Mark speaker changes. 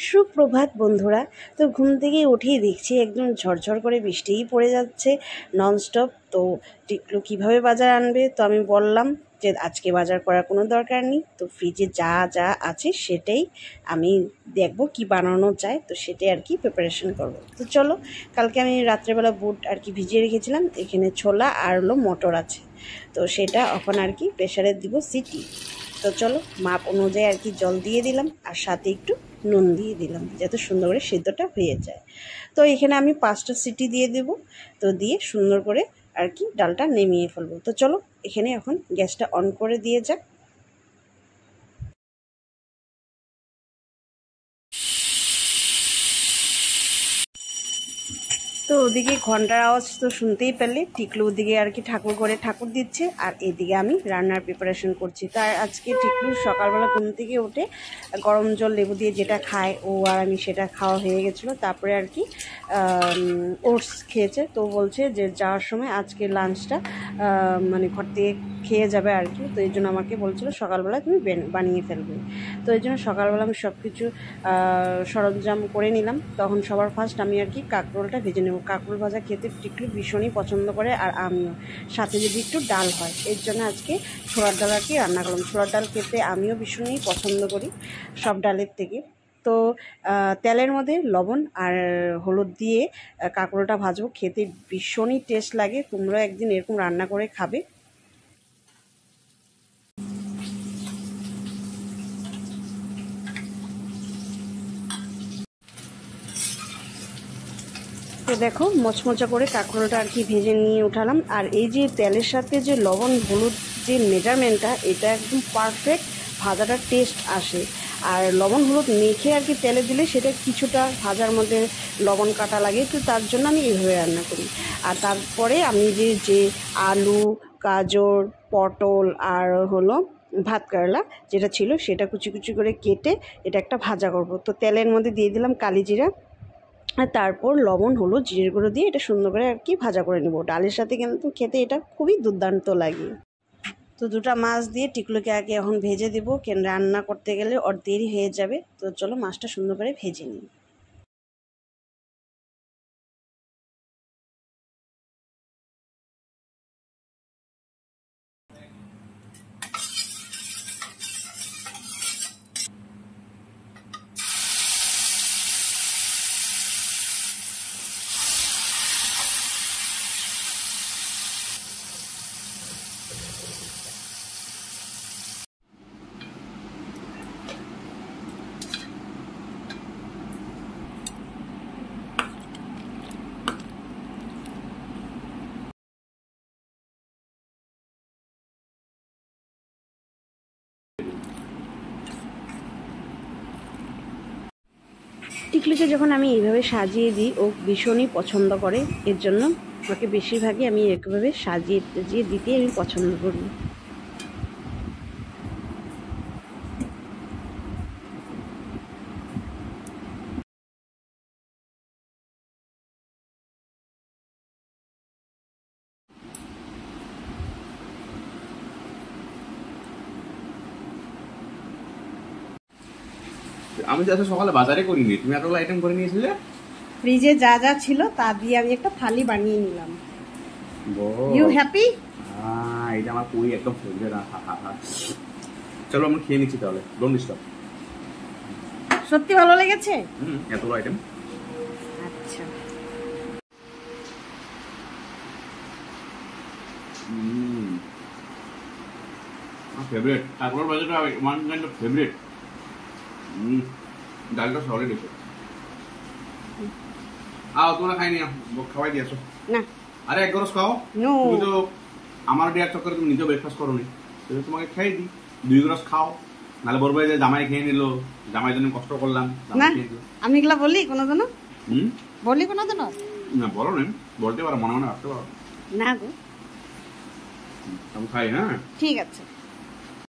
Speaker 1: সুপ্রভাত বন্ধুরা। তো ঘুম থেকে উঠেই দেখছি একদম ঝরঝর করে বৃষ্টিই পড়ে যাচ্ছে ননস্টপ। তো টিকলু কীভাবে বাজার আনবে? তো আমি বললাম যে আজকে বাজার করার কোনো দরকার নেই, তো ফ্রিজে যা যা আছে সেটাই আমি দেখব কি বানানো যায়, তো সেটাই আর কি প্রিপারেশন করব। তো চলো, কালকে আমি রাত্রেবেলা বুট আর কি ভিজিয়ে রেখেছিলাম, এখানে ছোলা আর হলো মটর আছে, তো সেটা এখন আর কি প্রেশারে দিব সিটি। তো চলো, মাপ অনুযায়ী আর কি জল দিয়ে দিলাম আর সাথে একটু নুন দিয়ে দিলাম যাতে সুন্দর করে সিদ্ধটা হয়ে যায়। তো এখানে আমি 5টা সিটি দিয়ে দেব, তো দিয়ে সুন্দর করে আর কি ডালটা নেমিয়ে ফেলবো। তো চলো, এখানে এখন গ্যাসটা অন করে দিয়ে যাক। তো ওদিকে ঘন্টার আওয়াজ তো শুনতেই পেলে, টিকলু ওদিকে আর কি ঠাকুর করে ঠাকুর দিচ্ছে আর এদিকে আমি রান্নার প্রিপারেশন করছি। তার আজকে টিকলু সকালবেলা ঘুম থেকে উঠে গরম জল লেবু দিয়ে যেটা খায় ও আর আমি সেটা খাওয়া হয়ে গেছিলো। তারপরে আর কি ওটস খেয়েছে, তো বলছে যে যাওয়ার সময় আজকে লাঞ্চটা মানে ঘর থেকে খেয়ে যাবে আর কি। তো এই জন্য আমাকে বলছিলো সকালবেলা তুমি বানিয়ে ফেলবে। তো এই জন্য সকালবেলা আমি সব কিছু সরঞ্জাম করে নিলাম। তখন সবার ফার্স্ট আমি আর কি কাঁকরোলটা ভেজে নেব। কাঁকরোল ভাজা খেতে টিকলু ভীষণই পছন্দ করে আর আমিও, সাথে যদি একটু ডাল হয়। এর জন্য আজকে ছোলার ডাল আর কি রান্না করলাম। ছোলার ডাল খেতে আমিও ভীষণই পছন্দ করি সব ডালের থেকে। তো তেলের মধ্যে লবণ আর হলুদ দিয়ে কাঁকরোলটা ভাজবো, খেতে ভীষণই টেস্ট লাগে। তোমরা একদিন এরকম রান্না করে খাবে। তো দেখো, মচমচা করে কাঁকরোলটা আর কি ভেজে নিয়ে উঠালাম। আর এই যে তেলের সাথে যে লবণ হলুদ যে মেজারমেন্টটা, এটা একদম পারফেক্ট, ভাজাটার টেস্ট আসে। আর লবণ হলুদ মেখে আর কি তেলে দিলে সেটা কিছুটা ভাজার মধ্যে লবণ কাটা লাগে, তো তার জন্য আমি এইভাবে রান্না করি। আর তারপরে আমি যে আলু, গাজর, পটল আর হলো ভাত কেরেলা যেটা ছিল সেটা কুচি কুচি করে কেটে এটা একটা ভাজা করব। তো তেলের মধ্যে দিয়ে দিলাম কালি জিরা, আর তারপর লবণ হলুদ জিরে গুঁড়ো দিয়ে এটা সুন্দর করে আর কি ভাজা করে নেব। ডালের সাথে কিন্তু খেতে এটা খুবই দুর্দান্ত লাগে। তো দুটো মাছ দিয়ে টিকলুকে আগে এখন ভেজে দেবো, কেন রান্না করতে গেলে ওর দেরি হয়ে যাবে। তো চলো মাছটা সুন্দর করে ভেজে নিই। টিকলুকে যখন আমি এইভাবে সাজিয়ে দিই ও ভীষণই পছন্দ করে, এর জন্য ওকে বেশিরভাগই আমি এরকমভাবে সাজিয়ে সাজিয়ে দিতে আমি পছন্দ করি।
Speaker 2: আমি তো সকালে বাজারে করিনি, তুমি এতগুলো আইটেম করে নিয়েছিলে।
Speaker 1: ফ্রিজে যা যা ছিল তা দিয়ে আমি একটা থালি বানিয়ে নিলাম। You happy?
Speaker 2: এটা আমার পুরি একদম ফেভারিট। চলো আমরা খেয়ে নিচ্ছি তাহলে, ডোন্ট ডিস্টার্ব।
Speaker 1: সত্যি ভালো লেগেছে
Speaker 2: এতগুলো আইটেম।
Speaker 1: আচ্ছা,
Speaker 2: ফেভারিট কাঁকড়ার বাজারটা ওয়ান কাইন্ড অফ ফেভারিট। ডালটা সলিড এসে তোমরা খাইনি, খাওয়াই দিয়েছো
Speaker 1: না
Speaker 2: আরে এক গ্লাস খাও। তুমি তো আমার ডেয়ার চক্করে তুমি নিজেও ব্রেকফাস্ট করো নি, তোমাকে খাই দিই, 2 গ্লাস খাও, নাহলে বলবো যে জামাই খেয়ে নিল, জামাই জন্য কষ্ট করলাম।
Speaker 1: আমি এগুলা বলি কোনোদিনও? বলি কোনোদিনও?
Speaker 2: না বলো না, বলতে পারো, মনে মনে রাখতে পারো
Speaker 1: না গো।
Speaker 2: আমি খাই। হ্যাঁ
Speaker 1: ঠিক আছে।